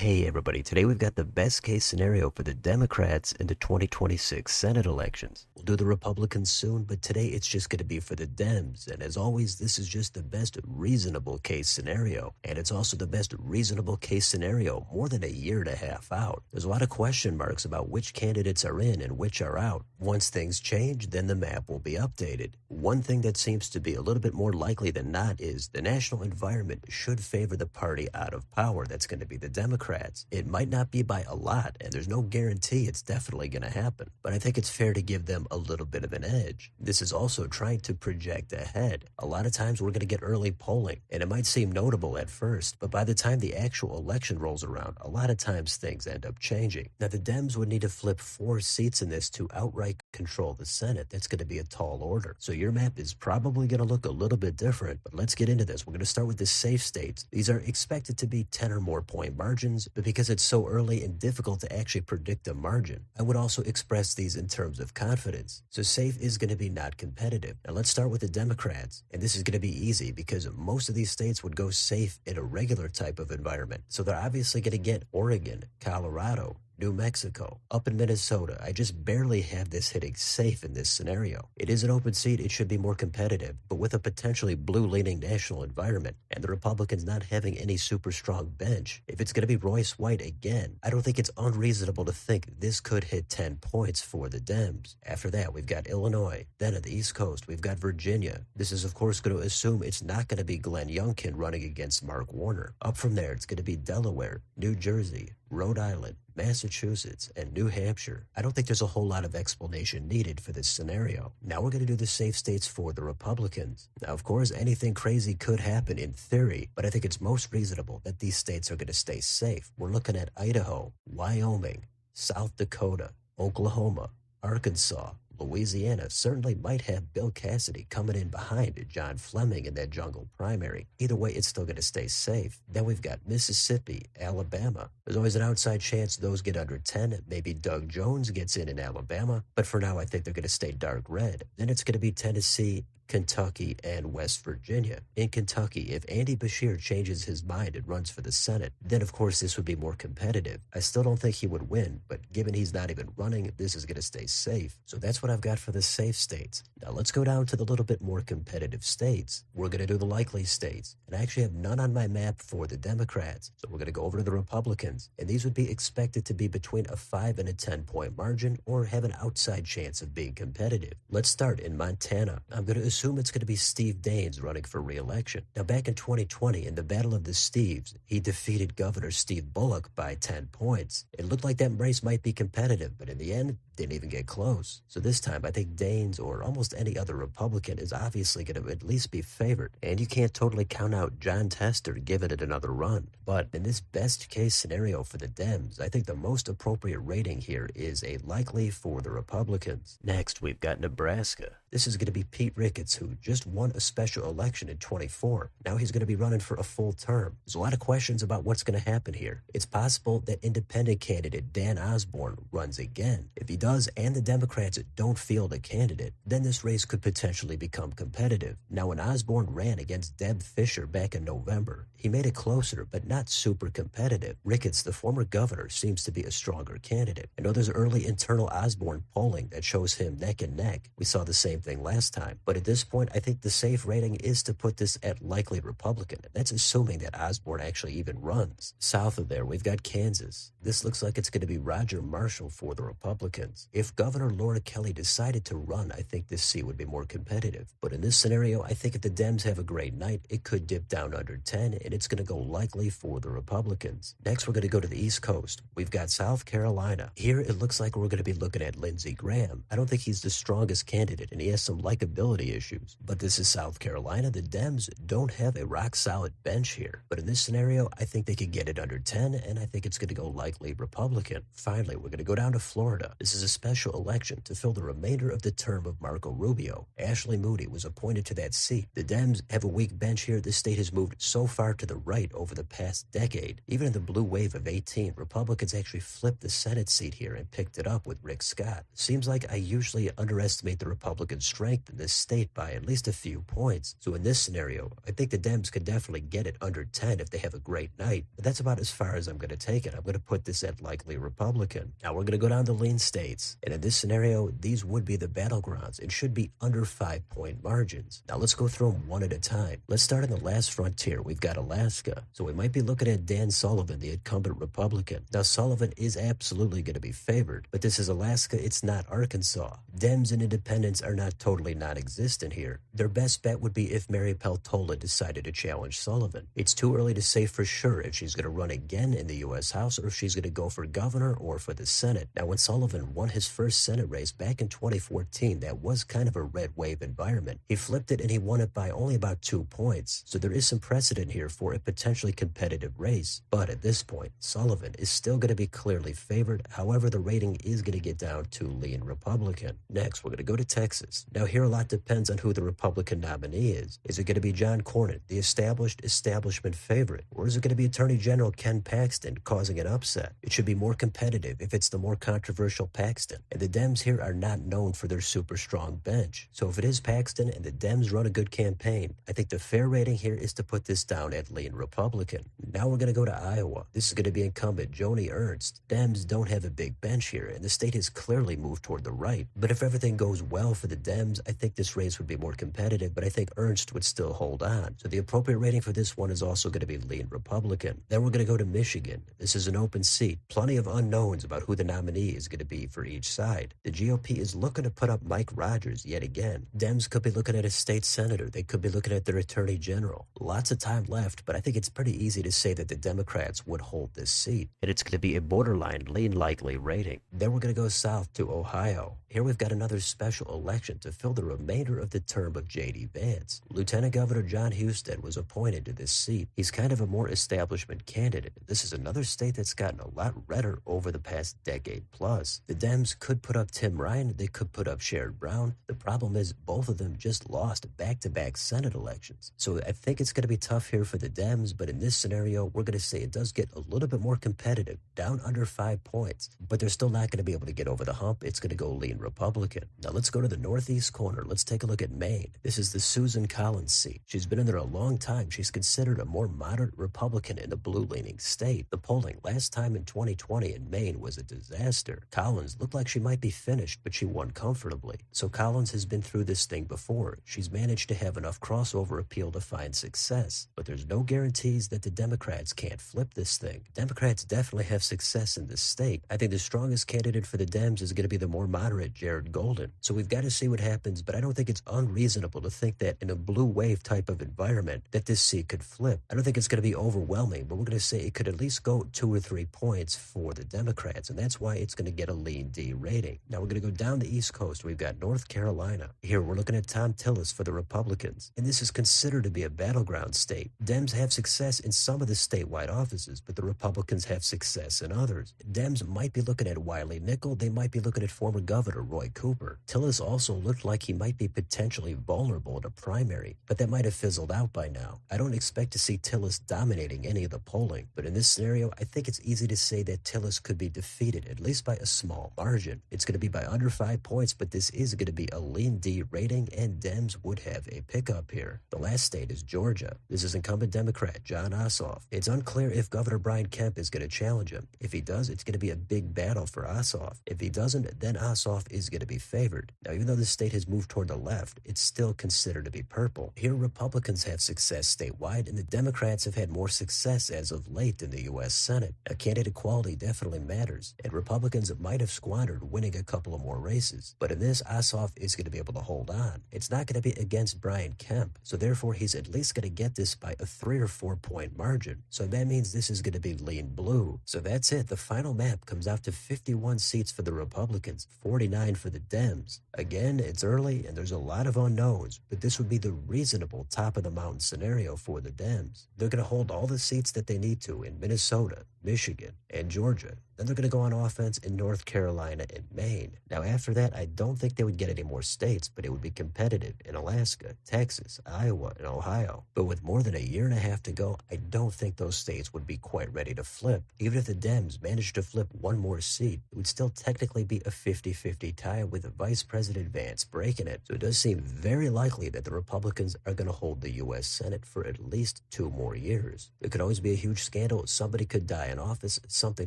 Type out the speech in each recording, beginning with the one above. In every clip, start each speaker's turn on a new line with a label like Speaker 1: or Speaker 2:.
Speaker 1: Hey everybody, today we've got the best case scenario for the Democrats in the 2026 Senate elections. We'll do the Republicans soon, but today it's just going to be for the Dems. And as always, this is just the best reasonable case scenario. And it's also the best reasonable case scenario more than a year and a half out. There's a lot of question marks about which candidates are in and which are out. Once things change, then the map will be updated. One thing that seems to be a little bit more likely than not is the national environment should favor the party out of power. That's going to be the Democrats. It might not be by a lot, and there's no guarantee it's definitely going to happen, but I think it's fair to give them a little bit of an edge. This is also trying to project ahead. A lot of times we're going to get early polling, and it might seem notable at first, but by the time the actual election rolls around, a lot of times things end up changing. Now, the Dems would need to flip 4 seats in this to outright control the Senate. That's going to be a tall order. So your map is probably going to look a little bit different, but let's get into this. We're going to start with the safe states. These are expected to be 10 or more point margins, but because it's so early and difficult to actually predict a margin, I would also express these in terms of confidence. So safe is going to be not competitive. Now let's start with the Democrats, and this is going to be easy because most of these states would go safe in a regular type of environment. So they're obviously going to get Oregon, Colorado, New Mexico, up in Minnesota. I just barely have this hitting safe in this scenario. It is an open seat. It should be more competitive, but with a potentially blue-leaning national environment and the Republicans not having any super strong bench, if it's going to be Royce White again, I don't think it's unreasonable to think this could hit 10 points for the Dems. After that, we've got Illinois. Then at the East Coast, we've got Virginia. This is, of course, going to assume it's not going to be Glenn Youngkin running against Mark Warner. Up from there, it's going to be Delaware, New Jersey, Rhode Island, Massachusetts, and New Hampshire. I don't think there's a whole lot of explanation needed for this scenario. Now we're going to do the safe states for the Republicans. Now, of course, anything crazy could happen in theory, but I think it's most reasonable that these states are going to stay safe. We're looking at Idaho, Wyoming, South Dakota, Oklahoma, Arkansas, Louisiana certainly might have Bill Cassidy coming in behind John Fleming in that jungle primary. Either way, it's still going to stay safe. Then we've got Mississippi, Alabama. There's always an outside chance those get under 10. Maybe Doug Jones gets in Alabama, but for now, I think they're going to stay dark red. Then it's going to be Tennessee, Kentucky, and West Virginia. In Kentucky, if Andy Beshear changes his mind and runs for the Senate, then of course this would be more competitive. I still don't think he would win, but given he's not even running, this is going to stay safe. So that's what I've got for the safe states. Now let's go down to the little bit more competitive states. We're going to do the likely states, and I actually have none on my map for the Democrats. So we're going to go over to the Republicans, and these would be expected to be between a 5 and a 10-point margin or have an outside chance of being competitive. Let's start in Montana. I'm going to assume it's going to be Steve Daines running for re-election. Now, back in 2020, in the Battle of the Steves, he defeated Governor Steve Bullock by 10 points. It looked like that race might be competitive, but in the end, didn't even get close. So this time, I think Daines or almost any other Republican is obviously going to at least be favored. And you can't totally count out Jon Tester giving it another run. But in this best case scenario for the Dems, I think the most appropriate rating here is a likely for the Republicans. Next, we've got Nebraska. This is going to be Pete Ricketts, who just won a special election in 24. Now he's going to be running for a full term. There's a lot of questions about what's going to happen here. It's possible that independent candidate Dan Osborne runs again. If he does and the Democrats don't field a candidate, then this race could potentially become competitive. Now, when Osborne ran against Deb Fischer back in November, he made it closer, but not super competitive. Ricketts, the former governor, seems to be a stronger candidate. I know there's early internal Osborne polling that shows him neck and neck. We saw the same thing last time. But at this point, I think the safe rating is to put this at likely Republican. That's assuming that Osborne actually even runs. South of there, we've got Kansas. This looks like it's going to be Roger Marshall for the Republicans. If Governor Laura Kelly decided to run, I think this seat would be more competitive. But in this scenario, I think if the Dems have a great night, it could dip down under 10, and it's going to go likely for the Republicans. Next, we're going to go to the East Coast. We've got South Carolina. Here, it looks like we're going to be looking at Lindsey Graham. I don't think he's the strongest candidate, and he has some likability issues. But this is South Carolina. The Dems don't have a rock-solid bench here. But in this scenario, I think they could get it under 10, and I think it's going to go likely Republican. Finally, we're going to go down to Florida. This is a special election to fill the remainder of the term of Marco Rubio. Ashley Moody was appointed to that seat. The Dems have a weak bench here. The state has moved so far to the right over the past decade. Even in the blue wave of 18, Republicans actually flipped the Senate seat here and picked it up with Rick Scott. Seems like I usually underestimate the Republicans' Republican strength in this state by at least a few points. So in this scenario, I think the Dems could definitely get it under 10 if they have a great night. But that's about as far as I'm going to take it. I'm going to put this at likely Republican. Now we're going to go down to lean states. And in this scenario, these would be the battlegrounds. It should be under 5-point margins. Now let's go through them one at a time. Let's start in the last frontier. We've got Alaska. So we might be looking at Dan Sullivan, the incumbent Republican. Now Sullivan is absolutely going to be favored, but this is Alaska, it's not Arkansas. Dems and independents are not totally non-existent here. Their best bet would be if Mary Peltola decided to challenge Sullivan. It's too early to say for sure if she's going to run again in the U.S. House or if she's going to go for governor or for the Senate. Now when Sullivan won his first Senate race back in 2014, that was kind of a red wave environment. He flipped it and he won it by only about 2 points. So there is some precedent here for a potentially competitive race. But at this point, Sullivan is still going to be clearly favored. However, the rating is going to get down to lean Republican. Next, we're going to go to Texas. Now here a lot depends on who the Republican nominee is. Is it going to be John Cornyn, the established establishment favorite? Or is it going to be Attorney General Ken Paxton causing an upset? It should be more competitive if it's the more controversial Paxton. And the Dems here are not known for their super strong bench. So if it is Paxton and the Dems run a good campaign, I think the fair rating here is to put this down at lean Republican. Now we're going to go to Iowa. This is going to be incumbent Joni Ernst. Dems don't have a big bench here, and the state has clearly moved toward the right. But if everything goes well for the Dems, I think this race would be more competitive, but I think Ernst would still hold on. So the appropriate rating for this one is also going to be lean Republican. Then we're going to go to Michigan. This is an open seat. Plenty of unknowns about who the nominee is going to be for each side. The GOP is looking to put up Mike Rogers yet again. Dems could be looking at a state senator. They could be looking at their attorney general. Lots of time left, but I think it's pretty easy to say that the Democrats would hold this seat. And it's going to be a borderline lean likely rating. Then we're going to go south to Ohio. Here we've got another special election to fill the remainder of the term of J.D. Vance. Lieutenant Governor John Husted was appointed to this seat. He's kind of a more establishment candidate. This is another state that's gotten a lot redder over the past decade plus. The Dems could put up Tim Ryan. They could put up Sherrod Brown. The problem is both of them just lost back-to-back Senate elections. So I think it's going to be tough here for the Dems, but in this scenario, we're going to say it does get a little bit more competitive, down under 5 points, but they're still not going to be able to get over the hump. It's going to go lean Republican. Now let's go to the northeast corner. Let's take a look at Maine. This is the Susan Collins seat. She's been in there a long time. She's considered a more moderate Republican in a blue-leaning state. The polling last time in 2020 in Maine was a disaster. Collins looked like she might be finished, but she won comfortably. So Collins has been through this thing before. She's managed to have enough crossover appeal to find success, but there's no guarantees that the Democrats can't flip this thing. Democrats definitely have success in this state. I think the strongest candidate for the Dems is going to be the more moderate Jared Golden. So we've got to see what happens, but I don't think it's unreasonable to think that in a blue wave type of environment that this seat could flip. I don't think it's going to be overwhelming, but we're going to say it could at least go 2 or 3 points for the Democrats, and that's why it's going to get a lean D rating. Now we're going to go down the East Coast. We've got North Carolina. Here we're looking at Tom Tillis for the Republicans, and this is considered to be a battleground state. Dems have success in some of the statewide offices, but the Republicans have success in others. Dems might be looking at Wiley Nickel. They might be looking at former Governor Roy Cooper. Tillis also looked like he might be potentially vulnerable in a primary, but that might have fizzled out by now. I don't expect to see Tillis dominating any of the polling, but in this scenario, I think it's easy to say that Tillis could be defeated, at least by a small margin. It's going to be by under 5 points, but this is going to be a lean D rating, and Dems would have a pickup here. The last state is Georgia. This is incumbent Democrat Jon Ossoff. It's unclear if Governor Brian Kemp is going to challenge him. If he does, it's going to be a big battle for Ossoff. If he doesn't, then Ossoff is going to be favored. Now, even though the state has moved toward the left, it's still considered to be purple. Here, Republicans have success statewide, and the Democrats have had more success as of late in the U.S. Senate. Now, candidate quality definitely matters, and Republicans might have squandered winning a couple of more races. But in this, Ossoff is going to be able to hold on. It's not going to be against Brian Kemp, so therefore he's at least going to get this by a 3 or 4 point margin. So that means this is going to be lean blue. So that's it. The final map comes out to 51 seats for the Republicans, 49 for the Dems. Again, it's early and there's a lot of unknowns, but this would be the reasonable top of the mountain scenario for the Dems. They're going to hold all the seats that they need to in Minnesota, Michigan, and Georgia. Then they're going to go on offense in North Carolina and Maine. Now, after that, I don't think they would get any more states, but it would be competitive in Alaska, Texas, Iowa, and Ohio. But with more than a year and a half to go, I don't think those states would be quite ready to flip. Even if the Dems managed to flip one more seat, it would still technically be a 50-50 tie with Vice President Vance breaking it. So it does seem very likely that the Republicans are going to hold the U.S. Senate for at least 2 more years. There could always be a huge scandal. Somebody could die in office. Something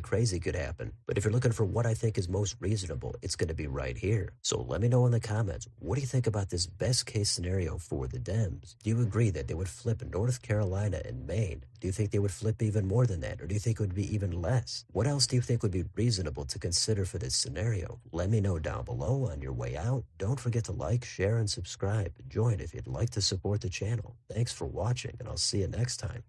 Speaker 1: crazy could happen. But if you're looking for what I think is most reasonable, it's going to be right here. So let me know in the comments, what do you think about this best case scenario for the Dems? Do you agree that they would flip North Carolina and Maine? Do you think they would flip even more than that? Or do you think it would be even less? What else do you think would be reasonable to consider for this scenario? Let me know down below. On your way out, don't forget to like, share, and subscribe. Join if you'd like to support the channel. Thanks for watching, and I'll see you next time.